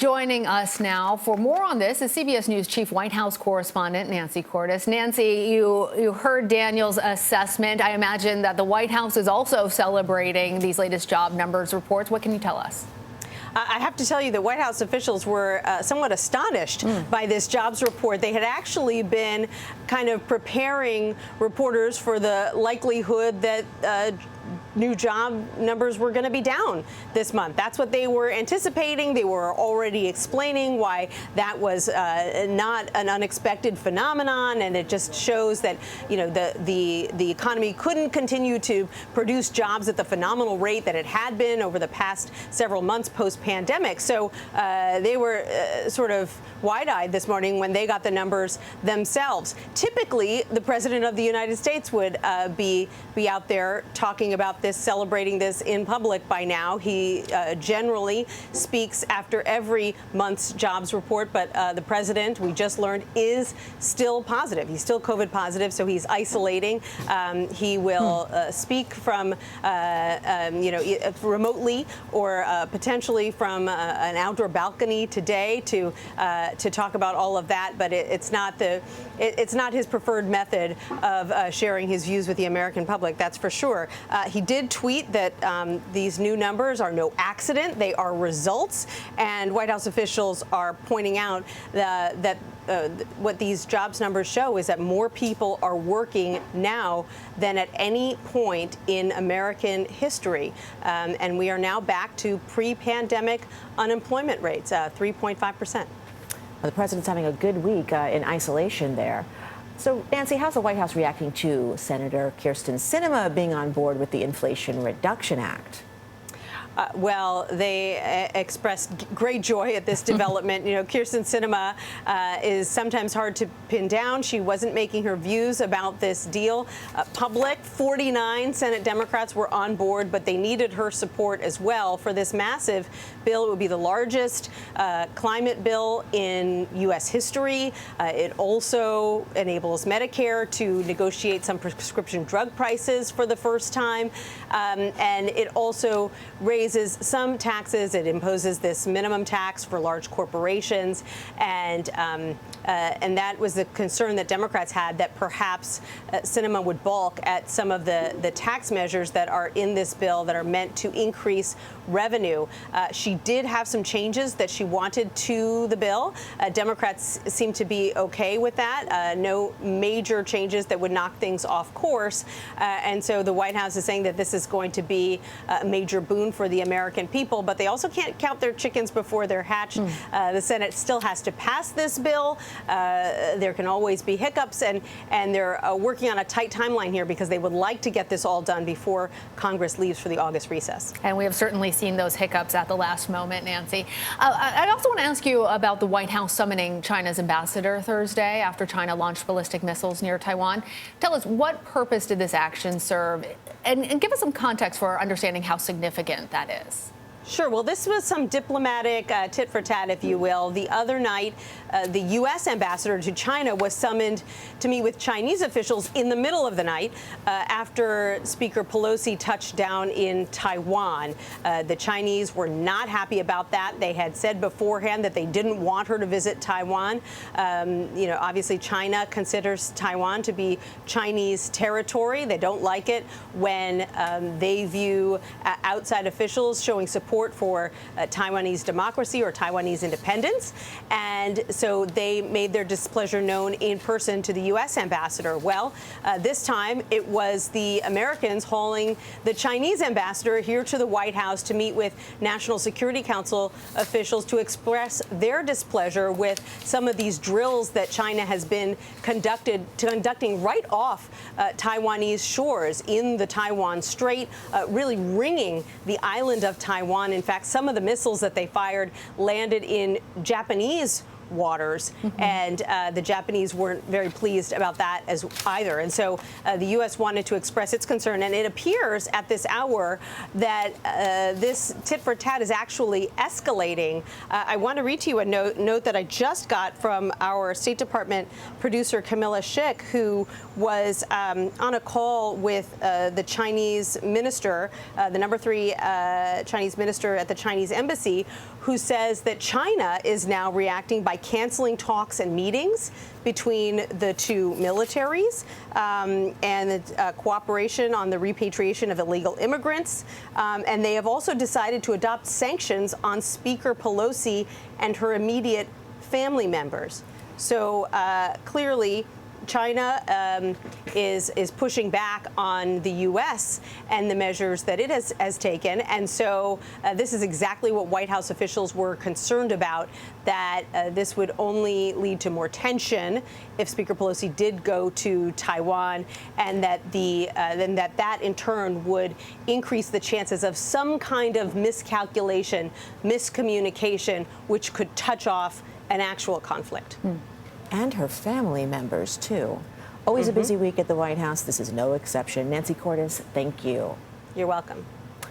Joining us now for more on this is CBS News Chief White House correspondent Nancy Cordes. Nancy, you heard Daniel's assessment. I imagine that the White House is also celebrating these latest job numbers reports. What can you tell us? I have to tell you that White House officials were somewhat astonished by this jobs report. They had actually been kind of preparing reporters for the likelihood that new job numbers were going to be down this month. That's what they were anticipating. They were already explaining why that was not an unexpected phenomenon, and it just shows that, you know, the economy couldn't continue to produce jobs at the phenomenal rate that it had been over the past several months post-pandemic. So they were sort of wide-eyed this morning when they got the numbers themselves. Typically, the President of the United States would be out there talking about this, celebrating this in public by now. He generally speaks after every month's jobs report, but the president, we just learned, is still positive. He's still COVID positive, so he's isolating. He will speak from, remotely or potentially from an outdoor balcony today to talk about all of that. But it's not his preferred method of sharing his views with the American public. That's for sure. He did tweet that these new numbers are no accident. They are results. And White House officials are pointing out that what these jobs numbers show is that more people are working now than at any point in American history. And we are now back to pre-pandemic unemployment rates, 3.5%. The president's having a good week in isolation there. So, Nancy, how's the White House reacting to Senator Kyrsten Sinema being on board with the Inflation Reduction Act? Well, they expressed great joy at this development. You know, Kyrsten Sinema is sometimes hard to pin down. She wasn't making her views about this deal public. 49 Senate Democrats were on board, but they needed her support as well for this massive bill. It would be the largest climate bill in U.S. history. It also enables Medicare to negotiate some prescription drug prices for the first time. And it also raises some taxes. It imposes this minimum tax for large corporations, and that was the concern that Democrats had, that perhaps Sinema would balk at some of the tax measures that are in this bill that are meant to increase revenue. She did have some changes that she wanted to the bill. Democrats seem to be okay with that. No major changes that would knock things off course. And so the White House is saying that this is going to be a major boon for the American people, but they also can't count their chickens before they're hatched. The Senate still has to pass this bill. There can always be hiccups, and they're working on a tight timeline here because they would like to get this all done before Congress leaves for the August recess. And we have certainly seen those hiccups at the last moment, Nancy. I also want to ask you about the White House summoning China's ambassador Thursday after China launched ballistic missiles near Taiwan. Tell us, what purpose did this action serve? And give us some context for understanding how significant that is. Sure. Well, this was some diplomatic tit for tat, if you will. The other night, the U.S. ambassador to China was summoned to meet with Chinese officials in the middle of the night after Speaker Pelosi touched down in Taiwan. The Chinese were not happy about that. They had said beforehand that they didn't want her to visit Taiwan. Obviously, China considers Taiwan to be Chinese territory. They don't like it when they view outside officials showing support for Taiwanese democracy or Taiwanese independence. And so they made their displeasure known in person to the U.S. ambassador. Well, this time it was the Americans hauling the Chinese ambassador here to the White House to meet with National Security Council officials to express their displeasure with some of these drills that China has been conducting right off Taiwanese shores in the Taiwan Strait, really ringing the island of Taiwan. In fact, some of the missiles that they fired landed in Japanese waters, and the Japanese weren't very pleased about that as either. And so the U.S. wanted to express its concern, and it appears at this hour that this tit for tat is actually escalating. I want to read to you a note that I just got from our State Department producer Camilla Schick, who was on a call with the Chinese minister, the number 3 Chinese minister at the Chinese embassy, who says that China is now reacting by canceling talks and meetings between the two militaries and the cooperation on the repatriation of illegal immigrants. And they have also decided to adopt sanctions on Speaker Pelosi and her immediate family members. So clearly, China is pushing back on the U.S. and the measures that it has taken. And so this is exactly what White House officials were concerned about, that this would only lead to more tension if Speaker Pelosi did go to Taiwan, and that that in turn would increase the chances of some kind of miscalculation, miscommunication, which could touch off an actual conflict. And her family members, too. Always a busy week at the White House. This is no exception. Nancy Cordes, thank you. You're welcome.